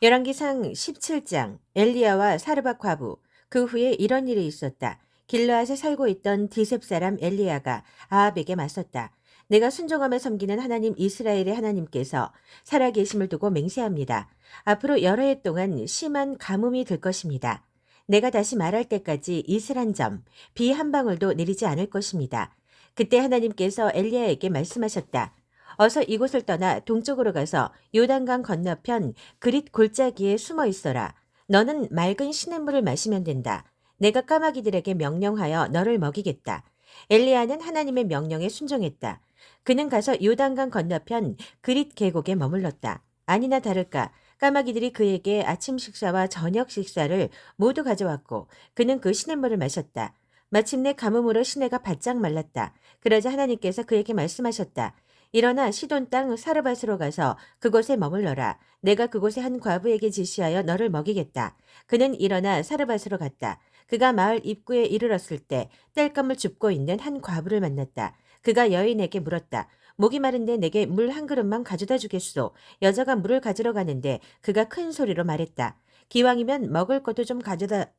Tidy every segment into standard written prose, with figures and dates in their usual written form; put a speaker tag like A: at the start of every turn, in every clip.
A: 열왕기상 17장 엘리야와 사르밧 과부. 그 후에 이런 일이 있었다. 길르앗에 살고 있던 디셉 사람 엘리야가 아합에게 맞섰다. 내가 순종하며 섬기는 하나님 이스라엘의 하나님께서 살아계심을 두고 맹세합니다. 앞으로 여러 해 동안 심한 가뭄이 들 것입니다. 내가 다시 말할 때까지 이슬 한 점, 비 한 방울도 내리지 않을 것입니다. 그때 하나님께서 엘리야에게 말씀하셨다. 어서 이곳을 떠나 동쪽으로 가서 요단강 건너편 그릿 골짜기에 숨어 있어라. 너는 맑은 시냇물을 마시면 된다. 내가 까마귀들에게 명령하여 너를 먹이겠다. 엘리야는 하나님의 명령에 순종했다. 그는 가서 요단강 건너편 그릿 계곡에 머물렀다. 아니나 다를까 까마귀들이 그에게 아침 식사와 저녁 식사를 모두 가져왔고 그는 그 시냇물을 마셨다. 마침내 가뭄으로 시내가 바짝 말랐다. 그러자 하나님께서 그에게 말씀하셨다. 일어나 시돈 땅 사르밧으로 가서 그곳에 머물러라. 내가 그곳의 한 과부에게 지시하여 너를 먹이겠다. 그는 일어나 사르밧으로 갔다. 그가 마을 입구에 이르렀을 때 땔감을 줍고 있는 한 과부를 만났다. 그가 여인에게 물었다. 목이 마른데 내게 물 한 그릇만 가져다 주겠소. 여자가 물을 가지러 가는데 그가 큰 소리로 말했다. 기왕이면 먹을 것도 좀 가져다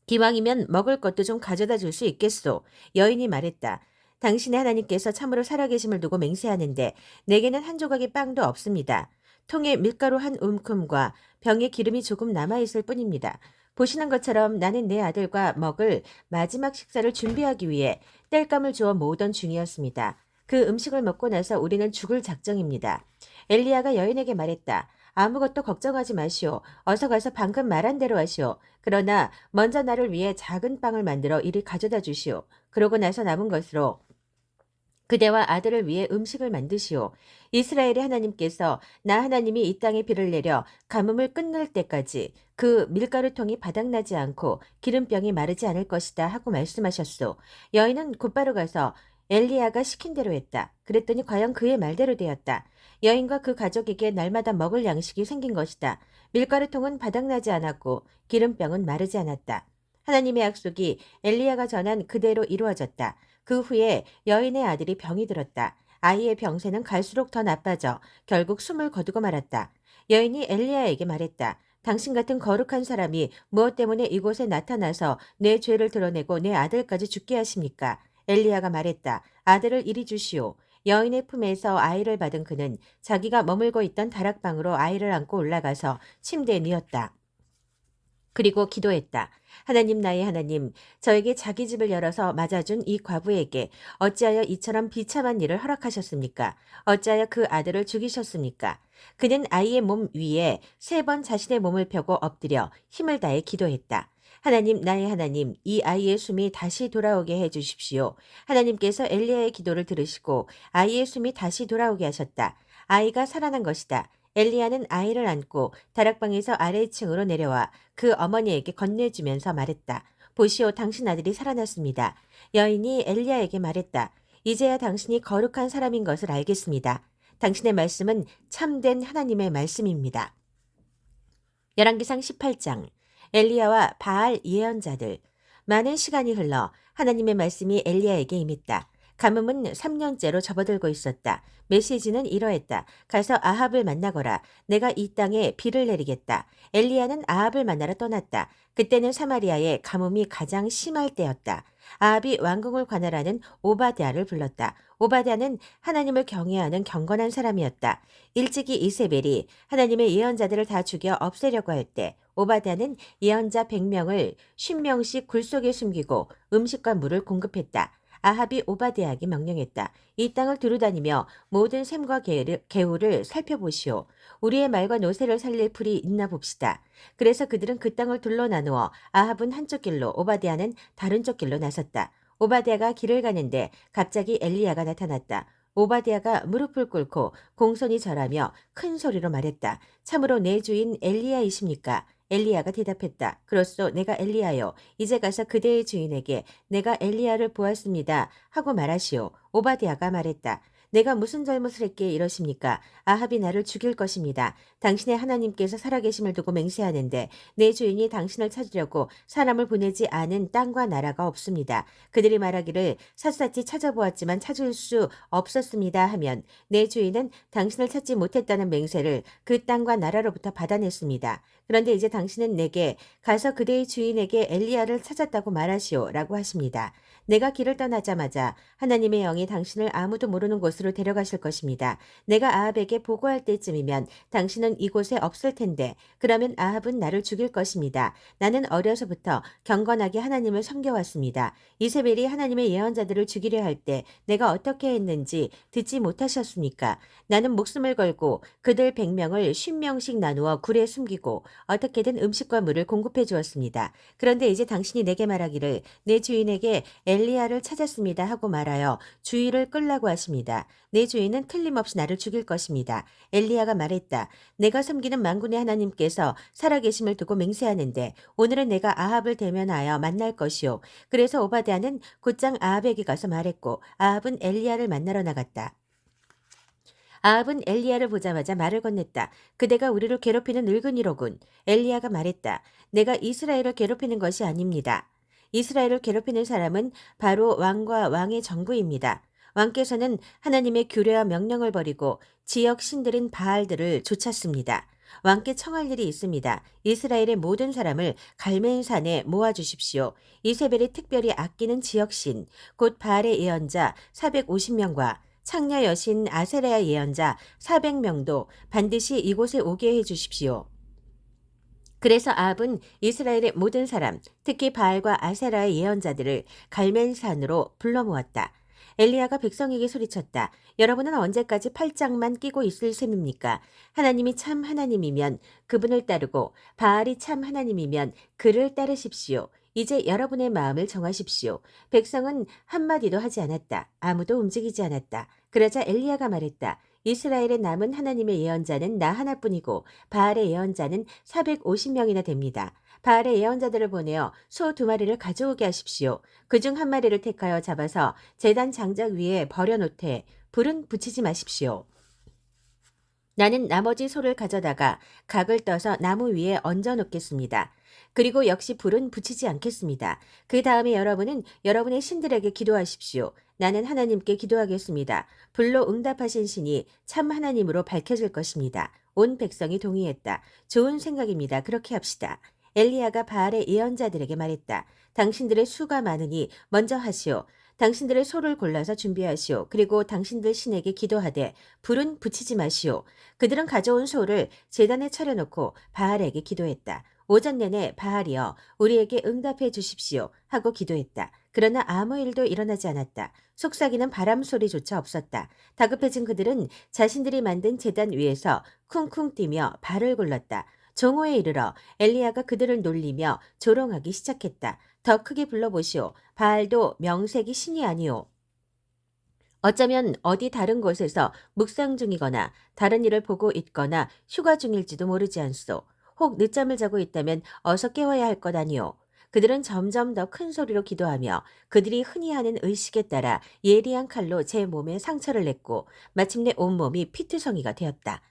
A: 기왕이면 먹을 것도 좀 가져다 줄 수 있겠소. 여인이 말했다. 당신의 하나님께서 참으로 살아계심을 두고 맹세하는데 내게는 한 조각의 빵도 없습니다. 통에 밀가루 한 움큼과 병에 기름이 조금 남아있을 뿐입니다. 보시는 것처럼 나는 내 아들과 먹을 마지막 식사를 준비하기 위해 땔감을 주어 모으던 중이었습니다. 그 음식을 먹고 나서 우리는 죽을 작정입니다. 엘리야가 여인에게 말했다. 아무것도 걱정하지 마시오. 어서 가서 방금 말한 대로 하시오. 그러나 먼저 나를 위해 작은 빵을 만들어 이리 가져다 주시오. 그러고 나서 남은 것으로 그대와 아들을 위해 음식을 만드시오. 이스라엘의 하나님께서 나 하나님이 이 땅에 비를 내려 가뭄을 끝낼 때까지 그 밀가루통이 바닥나지 않고 기름병이 마르지 않을 것이다 하고 말씀하셨소. 여인은 곧바로 가서 엘리야가 시킨 대로 했다. 그랬더니 과연 그의 말대로 되었다. 여인과 그 가족에게 날마다 먹을 양식이 생긴 것이다. 밀가루통은 바닥나지 않았고 기름병은 마르지 않았다. 하나님의 약속이 엘리야가 전한 그대로 이루어졌다. 그 후에 여인의 아들이 병이 들었다. 아이의 병세는 갈수록 더 나빠져 결국 숨을 거두고 말았다. 여인이 엘리야에게 말했다. 당신 같은 거룩한 사람이 무엇 때문에 이곳에 나타나서 내 죄를 드러내고 내 아들까지 죽게 하십니까? 엘리야가 말했다. 아들을 이리 주시오. 여인의 품에서 아이를 받은 그는 자기가 머물고 있던 다락방으로 아이를 안고 올라가서 침대에 누웠다. 그리고 기도했다. 하나님 나의 하나님, 저에게 자기 집을 열어서 맞아준 이 과부에게 어찌하여 이처럼 비참한 일을 허락하셨습니까? 어찌하여 그 아들을 죽이셨습니까? 그는 아이의 몸 위에 3번 자신의 몸을 펴고 엎드려 힘을 다해 기도했다. 하나님 나의 하나님, 이 아이의 숨이 다시 돌아오게 해 주십시오. 하나님께서 엘리야의 기도를 들으시고 아이의 숨이 다시 돌아오게 하셨다. 아이가 살아난 것이다. 엘리야는 아이를 안고 다락방에서 아래층으로 내려와 그 어머니에게 건네주면서 말했다. 보시오, 당신 아들이 살아났습니다. 여인이 엘리야에게 말했다. 이제야 당신이 거룩한 사람인 것을 알겠습니다. 당신의 말씀은 참된 하나님의 말씀입니다. 열왕기상 18장 엘리야와 바알 예언자들. 많은 시간이 흘러 하나님의 말씀이 엘리야에게 임했다. 가뭄은 3년째로 접어들고 있었다. 메시지는 이러했다. 가서 아합을 만나거라. 내가 이 땅에 비를 내리겠다. 엘리야는 아합을 만나러 떠났다. 그때는 사마리아에 가뭄이 가장 심할 때였다. 아합이 왕궁을 관할하는 오바댜를 불렀다. 오바댜는 하나님을 경외하는 경건한 사람이었다. 일찍이 이세벨이 하나님의 예언자들을 다 죽여 없애려고 할 때 오바댜는 예언자 100명을 50명씩 굴 속에 숨기고 음식과 물을 공급했다. 아합이 오바댜에게 명령했다. 이 땅을 두루다니며 모든 샘과 개울을 살펴보시오. 우리의 말과 노새를 살릴 풀이 있나 봅시다. 그래서 그들은 그 땅을 둘러 나누어 아합은 한쪽 길로 오바댜는 다른 쪽 길로 나섰다. 오바댜가 길을 가는데 갑자기 엘리야가 나타났다. 오바댜가 무릎을 꿇고 공손히 절하며 큰 소리로 말했다. 참으로 내 주인 엘리야이십니까? 엘리야가 대답했다. 그렇소, 내가 엘리야요. 이제 가서 그대의 주인에게 내가 엘리야를 보았습니다 하고 말하시오. 오바댜가 말했다. 내가 무슨 잘못을 했기에 이러십니까? 아합이 나를 죽일 것입니다. 당신의 하나님께서 살아계심을 두고 맹세하는데 내 주인이 당신을 찾으려고 사람을 보내지 않은 땅과 나라가 없습니다. 그들이 말하기를 샅샅이 찾아보았지만 찾을 수 없었습니다 하면 내 주인은 당신을 찾지 못했다는 맹세를 그 땅과 나라로부터 받아냈습니다. 그런데 이제 당신은 내게 가서 그대의 주인에게 엘리야를 찾았다고 말하시오 라고 하십니다. 내가 길을 떠나자마자 하나님의 영이 당신을 아무도 모르는 곳으로 데려가실 것입니다. 내가 아합에게 보고할 때쯤이면 당신은 이곳에 없을 텐데 그러면 아합은 나를 죽일 것입니다. 나는 어려서부터 경건하게 하나님을 섬겨왔습니다. 이세벨이 하나님의 예언자들을 죽이려 할 때 내가 어떻게 했는지 듣지 못하셨습니까? 나는 목숨을 걸고 그들 100명을 50명씩 나누어 굴에 숨기고 어떻게든 음식과 물을 공급해 주었습니다. 그런데 이제 당신이 내게 말하기를 내 주인에게 엘리야를 찾았습니다 하고 말하여 주의를 끌라고 하십니다. 내 주인은 틀림없이 나를 죽일 것입니다. 엘리야가 말했다. 내가 섬기는 만군의 하나님께서 살아계심을 두고 맹세하는데 오늘은 내가 아합을 대면하여 만날 것이요. 그래서 오바댜는 곧장 아합에게 가서 말했고 아합은 엘리야를 만나러 나갔다. 아합은 엘리야를 보자마자 말을 건넸다. 그대가 우리를 괴롭히는 늙은이로군. 엘리야가 말했다. 내가 이스라엘을 괴롭히는 것이 아닙니다. 이스라엘을 괴롭히는 사람은 바로 왕과 왕의 정부입니다. 왕께서는 하나님의 규례와 명령을 버리고 지역 신들인 바알들을 쫓았습니다. 왕께 청할 일이 있습니다. 이스라엘의 모든 사람을 갈멜산에 모아주십시오. 이세벨이 특별히 아끼는 지역신, 곧 바알의 예언자 450명과 창녀 여신 아세라의 예언자 400명도 반드시 이곳에 오게 해 주십시오. 그래서 아합은 이스라엘의 모든 사람, 특히 바알과 아세라의 예언자들을 갈멜산으로 불러 모았다. 엘리야가 백성에게 소리쳤다. 여러분은 언제까지 팔짱만 끼고 있을 셈입니까? 하나님이 참 하나님이면 그분을 따르고 바알이 참 하나님이면 그를 따르십시오. 이제 여러분의 마음을 정하십시오. 백성은 한마디도 하지 않았다. 아무도 움직이지 않았다. 그러자 엘리야가 말했다. 이스라엘의 남은 하나님의 예언자는 나 하나뿐이고 바알의 예언자는 450명이나 됩니다. 바알의 예언자들을 보내어 소 2마리를 가져오게 하십시오. 그중 1마리를 택하여 잡아서 제단 장작 위에 버려놓되 불은 붙이지 마십시오. 나는 나머지 소를 가져다가 각을 떠서 나무 위에 얹어 놓겠습니다. 그리고 역시 불은 붙이지 않겠습니다. 그 다음에 여러분은 여러분의 신들에게 기도하십시오. 나는 하나님께 기도하겠습니다. 불로 응답하신 신이 참 하나님으로 밝혀질 것입니다. 온 백성이 동의했다. 좋은 생각입니다. 그렇게 합시다. 엘리야가 바알의 예언자들에게 말했다. 당신들의 수가 많으니 먼저 하시오. 당신들의 소를 골라서 준비하시오. 그리고 당신들 신에게 기도하되 불은 붙이지 마시오. 그들은 가져온 소를 제단에 차려놓고 바알에게 기도했다. 오전 내내 바알이여 우리에게 응답해 주십시오 하고 기도했다. 그러나 아무 일도 일어나지 않았다. 속삭이는 바람 소리조차 없었다. 다급해진 그들은 자신들이 만든 제단 위에서 쿵쿵 뛰며 발을 굴렀다. 정오에 이르러 엘리야가 그들을 놀리며 조롱하기 시작했다. 더 크게 불러보시오. 바알도 명색이 신이 아니오. 어쩌면 어디 다른 곳에서 묵상 중이거나 다른 일을 보고 있거나 휴가 중일지도 모르지 않소. 혹 늦잠을 자고 있다면 어서 깨워야 할 것 아니오. 그들은 점점 더 큰 소리로 기도하며 그들이 흔히 하는 의식에 따라 예리한 칼로 제 몸에 상처를 냈고 마침내 온몸이 피투성이가 되었다.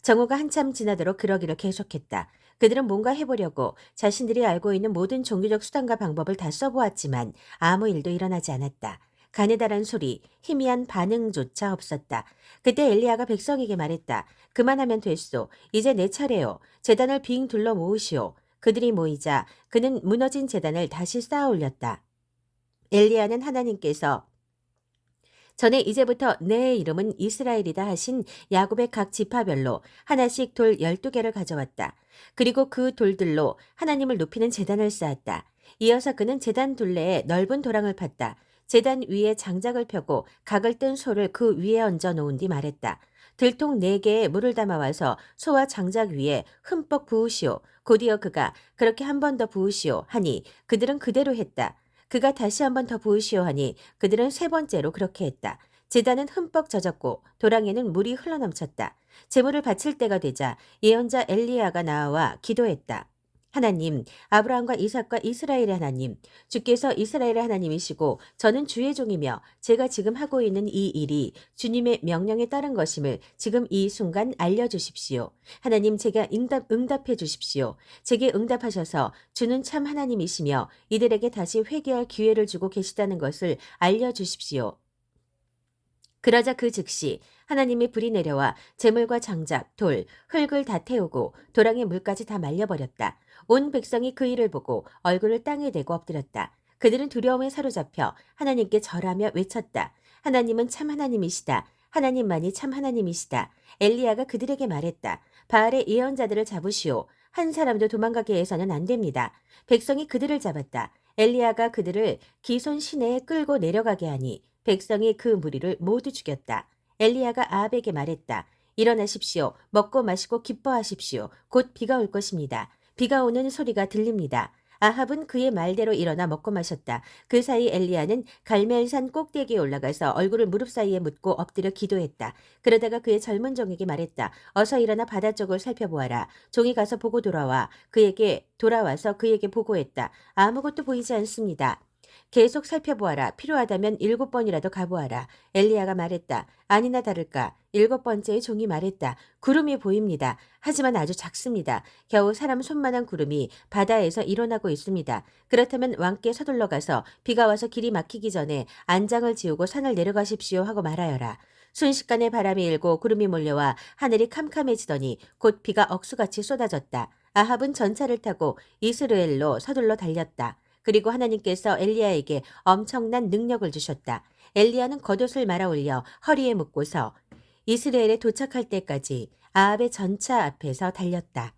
A: 정오가 한참 지나도록 그러기를 계속했다. 그들은 뭔가 해보려고 자신들이 알고 있는 모든 종교적 수단과 방법을 다 써보았지만 아무 일도 일어나지 않았다. 가느다란 소리, 희미한 반응조차 없었다. 그때 엘리야가 백성에게 말했다. 그만하면 됐소. 이제 내 차례요. 제단을 빙 둘러 모으시오. 그들이 모이자 그는 무너진 제단을 다시 쌓아 올렸다. 엘리야는 하나님께서 전에 이제부터 내 이름은 이스라엘이다 하신 야곱의 각 지파별로 하나씩 돌 12개를 가져왔다. 그리고 그 돌들로 하나님을 높이는 제단을 쌓았다. 이어서 그는 제단 둘레에 넓은 도랑을 팠다. 제단 위에 장작을 펴고 각을 뜬 소를 그 위에 얹어 놓은 뒤 말했다. 들통 4개에 물을 담아와서 소와 장작 위에 흠뻑 부으시오. 곧이어 그가 그렇게 한 번 더 부으시오 하니 그들은 그대로 했다. 그가 다시 한 번 더 부으시오 하니 그들은 3번째로 그렇게 했다. 제단은 흠뻑 젖었고 도랑에는 물이 흘러넘쳤다. 제물을 바칠 때가 되자 예언자 엘리야가 나와 기도했다. 하나님, 아브라함과 이삭과 이스라엘의 하나님, 주께서 이스라엘의 하나님이시고 저는 주의 종이며 제가 지금 하고 있는 이 일이 주님의 명령에 따른 것임을 지금 이 순간 알려주십시오. 하나님, 제가 응답해 주십시오. 제게 응답하셔서 주는 참 하나님이시며 이들에게 다시 회개할 기회를 주고 계시다는 것을 알려주십시오. 그러자 그 즉시 하나님의 불이 내려와 재물과 장작, 돌, 흙을 다 태우고 도랑의 물까지 다 말려버렸다. 온 백성이 그 일을 보고 얼굴을 땅에 대고 엎드렸다. 그들은 두려움에 사로잡혀 하나님께 절하며 외쳤다. 하나님은 참 하나님이시다. 하나님만이 참 하나님이시다. 엘리야가 그들에게 말했다. 바알의 예언자들을 잡으시오. 한 사람도 도망가게 해서는 안 됩니다. 백성이 그들을 잡았다. 엘리야가 그들을 기손 시내에 끌고 내려가게 하니 백성이 그 무리를 모두 죽였다. 엘리야가 아합에게 말했다. 일어나십시오. 먹고 마시고 기뻐하십시오. 곧 비가 올 것입니다. 비가 오는 소리가 들립니다. 아합은 그의 말대로 일어나 먹고 마셨다. 그 사이 엘리야는 갈멜산 꼭대기에 올라가서 얼굴을 무릎 사이에 묻고 엎드려 기도했다. 그러다가 그의 젊은 종에게 말했다. 어서 일어나 바다 쪽을 살펴보아라. 종이 가서 보고 돌아와서 그에게 보고했다. 아무것도 보이지 않습니다. 계속 살펴보아라. 필요하다면 7번이라도 가보아라. 엘리야가 말했다. 아니나 다를까. 7번째의 종이 말했다. 구름이 보입니다. 하지만 아주 작습니다. 겨우 사람 손만한 구름이 바다에서 일어나고 있습니다. 그렇다면 왕께 서둘러 가서 비가 와서 길이 막히기 전에 안장을 지우고 산을 내려가십시오 하고 말하여라. 순식간에 바람이 일고 구름이 몰려와 하늘이 캄캄해지더니 곧 비가 억수같이 쏟아졌다. 아합은 전차를 타고 이스라엘로 서둘러 달렸다. 그리고 하나님께서 엘리야에게 엄청난 능력을 주셨다. 엘리야는 겉옷을 말아 올려 허리에 묶고서 이스라엘에 도착할 때까지 아합의 전차 앞에서 달렸다.